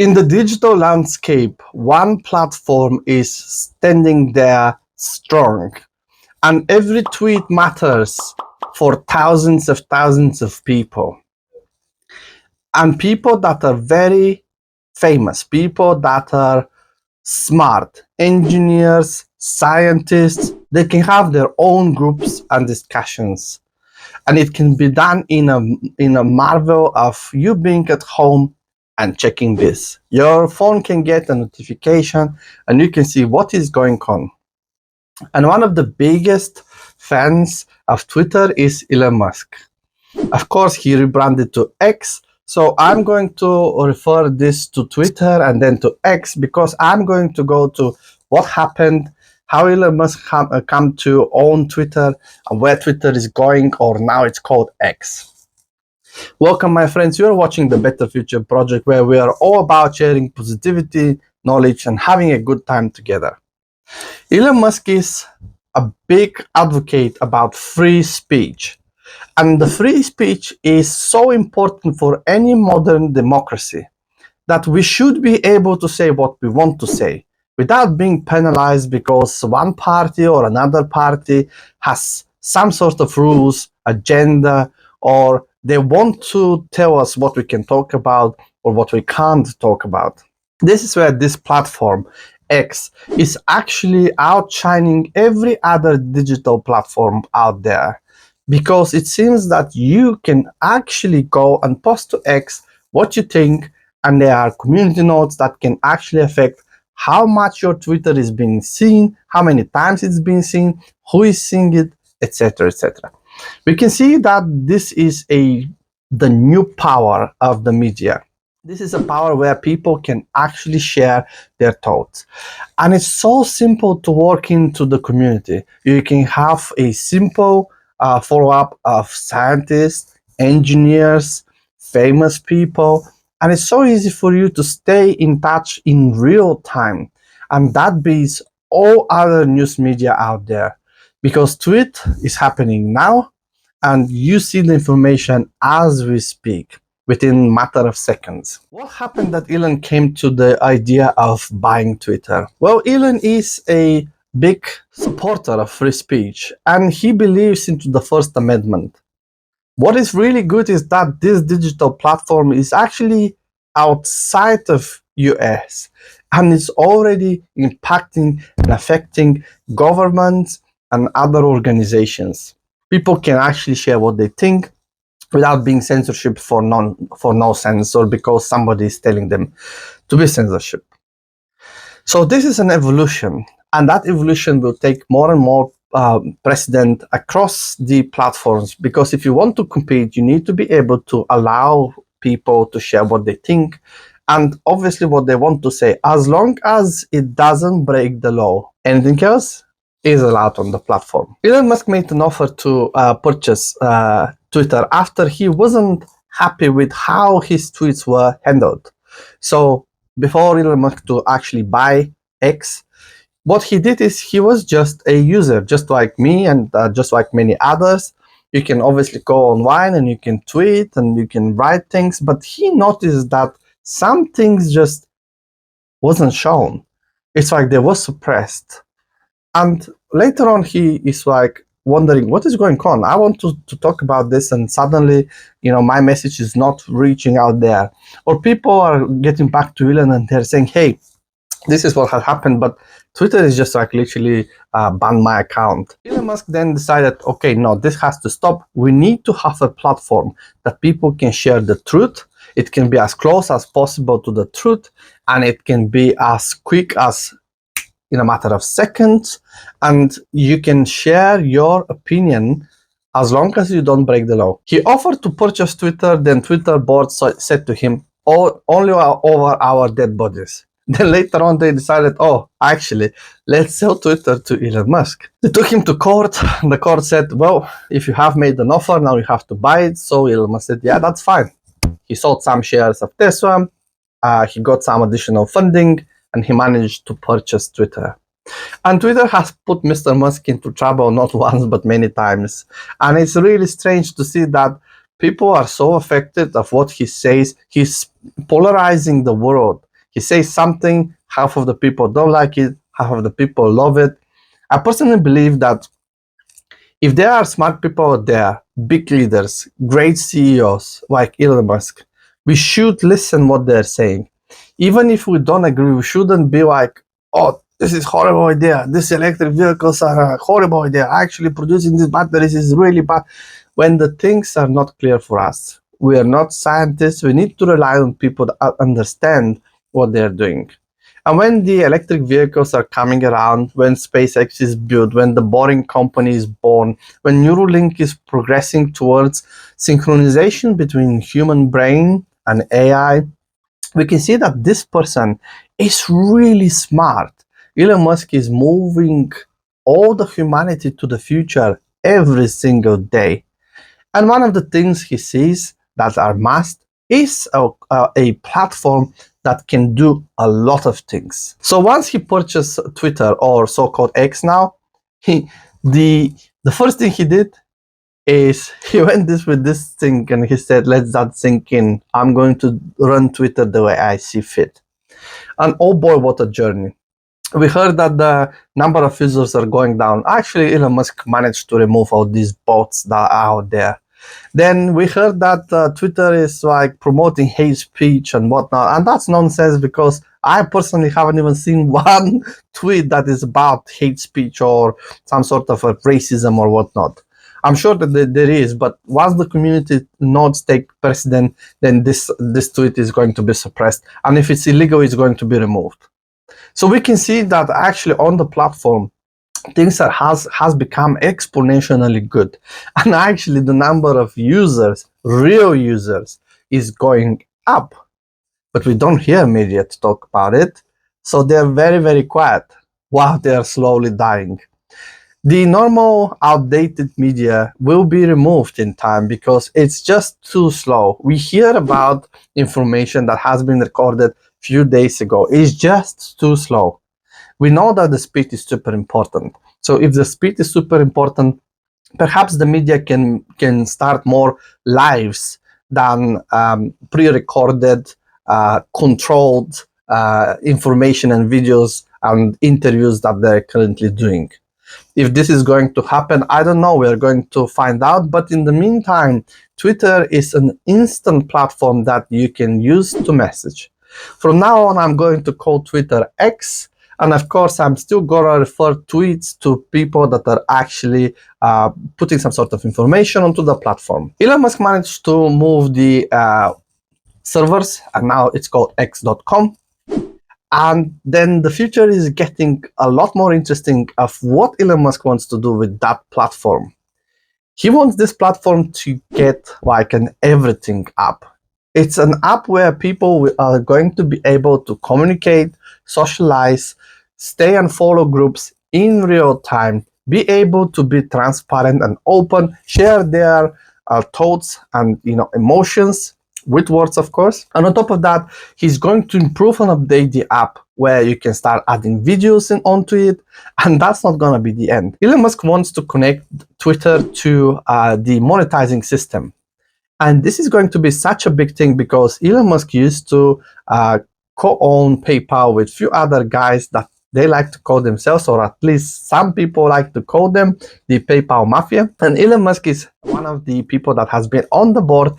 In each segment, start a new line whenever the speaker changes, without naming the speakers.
In the digital landscape, one platform is standing there strong, and every tweet matters for thousands of people. And people that are very famous, people that are smart, engineers, scientists, they can have their own groups and discussions. And it can be done in a marvel of you being at home and checking this. Your phone can get a notification and you can see what is going on. And one of the biggest fans of Twitter is Elon Musk. Of course, he rebranded to X. So I'm going to refer this to Twitter and then to X because I'm going to go to what happened, how Elon Musk come to own Twitter, and where Twitter is going, or now it's called X. Welcome, my friends. You're watching the Better Future Project, where we are all about sharing positivity, knowledge, and having a good time together. Elon Musk is a big advocate about free speech. And the free speech is so important for any modern democracy that we should be able to say what we want to say without being penalized because one party or another party has some sort of rules, agenda, or they want to tell us what we can talk about or what we can't talk about. This is where this platform, X, is actually outshining every other digital platform out there. Because it seems that you can actually go and post to X what you think, and there are community notes that can actually affect how much your Twitter is being seen, how many times it's being seen, who is seeing it, etc., etc. We can see that this is the new power of the media. This is a power where people can actually share their thoughts. And it's so simple to work into the community. You can have a simple follow-up of scientists, engineers, famous people, and it's so easy for you to stay in touch in real time. And that beats all other news media out there, because tweet is happening now, and you see the information as we speak within a matter of seconds. What happened that Elon came to the idea of buying Twitter? Well, Elon is a big supporter of free speech, and he believes into the First Amendment. What is really good is that this digital platform is actually outside of US, and it's already impacting and affecting governments and other organizations. People can actually share what they think without being censorship for no sense, or because somebody is telling them to be censorship. So this is an evolution, and that evolution will take more and more precedent across the platforms, because if you want to compete, you need to be able to allow people to share what they think and obviously what they want to say, as long as it doesn't break the law. Anything else is allowed on the platform. Elon Musk made an offer to purchase Twitter after he wasn't happy with how his tweets were handled. So before Elon Musk to actually buy X, what he did is he was just a user, just like me and just like many others. You can obviously go online and you can tweet and you can write things, but he noticed that some things just wasn't shown. It's like they were suppressed. And later on, he is like wondering, what is going on? I want to talk about this, and suddenly, my message is not reaching out there. Or people are getting back to Elon and they're saying, hey, this is what has happened, but Twitter is just like literally banned my account. Elon Musk then decided, okay, no, this has to stop. We need to have a platform that people can share the truth. It can be as close as possible to the truth, and it can be as quick as in a matter of seconds, and you can share your opinion as long as you don't break the law. He offered to purchase Twitter, then Twitter board said to him, only over our dead bodies. Then later on they decided, actually, let's sell Twitter to Elon Musk. They took him to court. The court said, well, if you have made an offer, now you have to buy it. So Elon Musk said, yeah, that's fine. He sold some shares of Tesla. He got some additional funding, and he managed to purchase Twitter. And Twitter has put Mr. Musk into trouble not once but many times. And it's really strange to see that people are so affected of what he says. He's polarizing the world. He says something, half of the people don't like it, half of the people love it. I personally believe that if there are smart people out there, big leaders, great CEOs like Elon Musk, we should listen what they're saying. Even if we don't agree, we shouldn't be like, oh, this is horrible idea. These electric vehicles are a horrible idea. Actually producing these batteries is really bad. When the things are not clear for us, we are not scientists. We need to rely on people that understand what they're doing. And when the electric vehicles are coming around, when SpaceX is built, when the Boring Company is born, when Neuralink is progressing towards synchronization between human brain and AI, we can see that this person is really smart. Elon Musk is moving all the humanity to the future every single day. And one of the things he sees that are must is a platform that can do a lot of things. So once he purchased Twitter, or so-called X now, the first thing he did is he went with this thing and he said, let's that sink in. I'm going to run Twitter the way I see fit. And oh boy, what a journey. We heard that the number of users are going down. Actually, Elon Musk managed to remove all these bots that are out there. Then we heard that Twitter is like promoting hate speech and whatnot, and that's nonsense because I personally haven't even seen one tweet that is about hate speech or some sort of racism or whatnot. I'm sure that there is, but once the community nodes take precedent, then this tweet is going to be suppressed, and if it's illegal, it's going to be removed. So we can see that actually on the platform, things that has become exponentially good, and actually the number of users, real users, is going up, but we don't hear media to talk about it, so they're very, very quiet while they're slowly dying. The normal outdated media will be removed in time because it's just too slow. We hear about information that has been recorded few days ago. It's just too slow. We know that the speed is super important. So if the speed is super important, perhaps the media can start more lives than pre-recorded, controlled information and videos and interviews that they're currently doing. If this is going to happen, I don't know. We're going to find out. But in the meantime, Twitter is an instant platform that you can use to message. From now on, I'm going to call Twitter X. And of course, I'm still going to refer tweets to people that are actually putting some sort of information onto the platform. Elon Musk managed to move the servers, and now it's called x.com. And then the future is getting a lot more interesting of what Elon Musk wants to do with that platform. He wants this platform to get like an everything app. It's an app where people are going to be able to communicate, socialize, stay and follow groups in real time, be able to be transparent and open, share their thoughts and emotions with words, of course. And on top of that, he's going to improve and update the app where you can start adding videos onto it. And that's not going to be the end. Elon Musk wants to connect Twitter to the monetizing system. And this is going to be such a big thing because Elon Musk used to co-own PayPal with few other guys that they like to call themselves, or at least some people like to call them, the PayPal Mafia. And Elon Musk is one of the people that has been on the board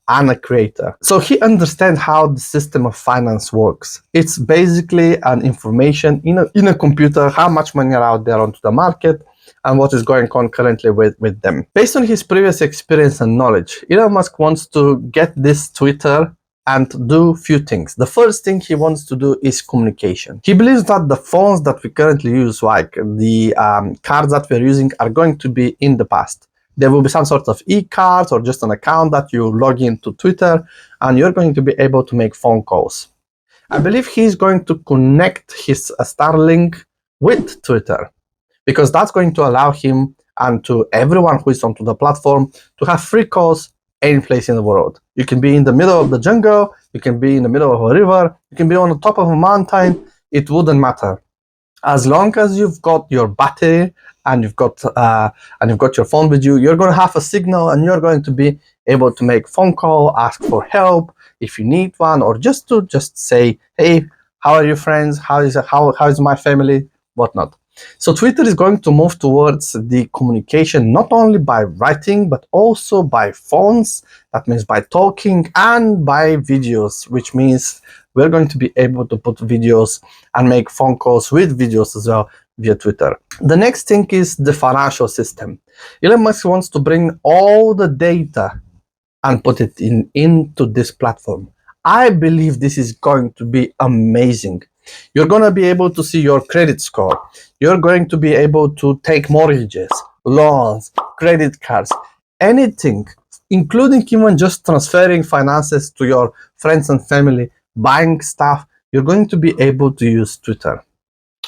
and a creator. So he understands how the system of finance works. It's basically an information in a computer, how much money are out there onto the market, and what is going on currently with them. Based on his previous experience and knowledge, Elon Musk wants to get this Twitter and do few things. The first thing he wants to do is communication. He believes that the phones that we currently use, like the cards that we're using, are going to be in the past. There will be some sort of e-cards or just an account that you log into Twitter and you're going to be able to make phone calls. I believe he's going to connect his Starlink with Twitter, because that's going to allow him and to everyone who is onto the platform to have free calls any place in the world. You can be in the middle of the jungle, you can be in the middle of a river, you can be on the top of a mountain, it wouldn't matter. As long as you've got your battery and you've got your phone with you, you're going to have a signal and you're going to be able to make phone call, ask for help if you need one, or just say, hey, how are your friends, how is my family, whatnot. So Twitter is going to move towards the communication not only by writing but also by phones, that means by talking, and by videos, which means we're going to be able to put videos and make phone calls with videos as well via Twitter. The next thing is the financial system. Elon Musk wants to bring all the data and put it into this platform. I believe this is going to be amazing. You're going to be able to see your credit score. You're going to be able to take mortgages, loans, credit cards, anything, including even just transferring finances to your friends and family, buying stuff. You're going to be able to use Twitter,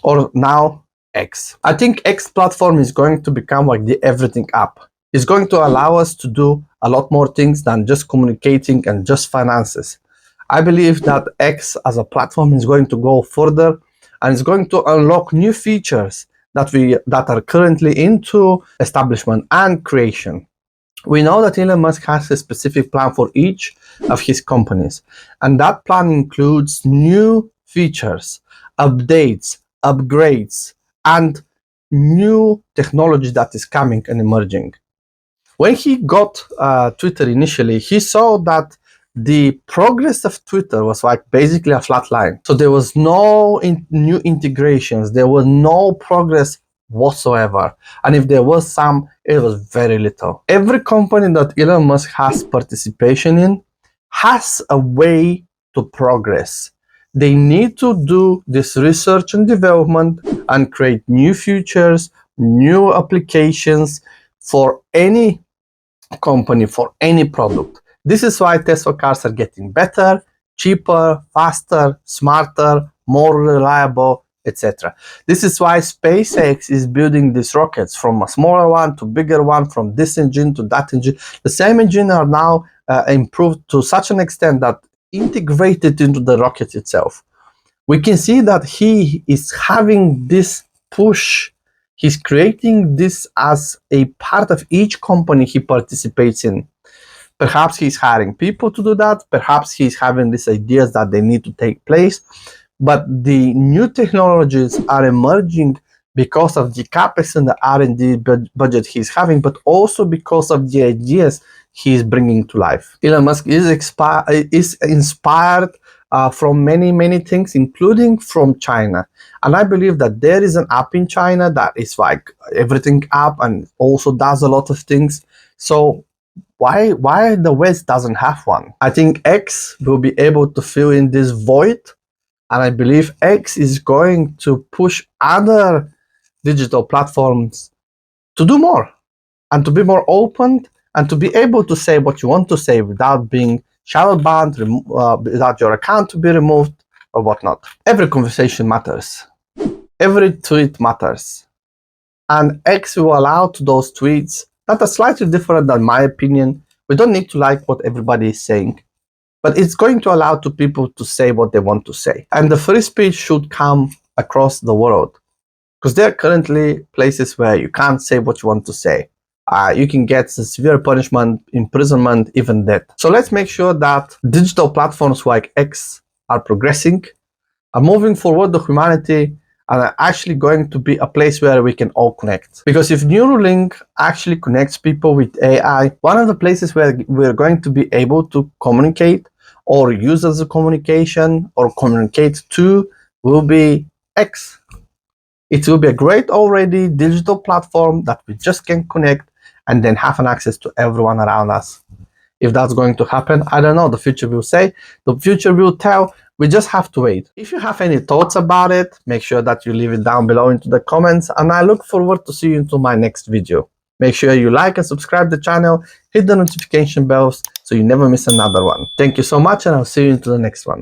or now X. I think X platform is going to become like the everything app. It's going to allow us to do a lot more things than just communicating and just finances. I believe that X as a platform is going to go further and it's going to unlock new features that are currently into establishment and creation. We know that Elon Musk has a specific plan for each of his companies, and that plan includes new features, updates, upgrades, and new technology that is coming and emerging. When he got Twitter initially, he saw that the progress of Twitter was like basically a flat line. So there was no new integrations, there was no progress whatsoever. And if there was some, it was very little. Every company that Elon Musk has participation in has a way to progress. They need to do this research and development and create new features, new applications for any company, for any product. This is why Tesla cars are getting better, cheaper, faster, smarter, more reliable, etc. This is why SpaceX is building these rockets, from a smaller one to bigger one, from this engine to that engine. The same engine are now improved to such an extent that integrated into the rocket itself. We can see that he is having this push. He's creating this as a part of each company he participates in. Perhaps he's hiring people to do that. Perhaps he's having these ideas that they need to take place. But the new technologies are emerging because of the capex and the R&D budget he's having, but also because of the ideas he's bringing to life. Elon Musk is inspired from many things, including from China. And I believe that there is an app in China that is like everything app and also does a lot of things. So why the West doesn't have one? I think X will be able to fill in this void. And I believe X is going to push other digital platforms to do more and to be more open and to be able to say what you want to say without being shadow banned, without your account to be removed or whatnot. Every conversation matters. Every tweet matters. And X will allow to those tweets that are slightly different than my opinion. We don't need to like what everybody is saying, but it's going to allow to people to say what they want to say. And the free speech should come across the world, because there are currently places where you can't say what you want to say. You can get severe punishment, imprisonment, even death. So let's make sure that digital platforms like X are progressing, are moving forward the humanity, and are actually going to be a place where we can all connect. Because if Neuralink actually connects people with AI, one of the places where we're going to be able to communicate or use as a communication or communicate to will be X. It will be a great already digital platform that we just can connect and then have an access to everyone around us. If that's going to happen, I don't know. The future will say, the future will tell. We just have to wait. If you have any thoughts about it, make sure that you leave it down below into the comments, and I look forward to see you into my next video. Make sure you like and subscribe the channel, hit the notification bells so you never miss another one. Thank you so much, and I'll see you into the next one.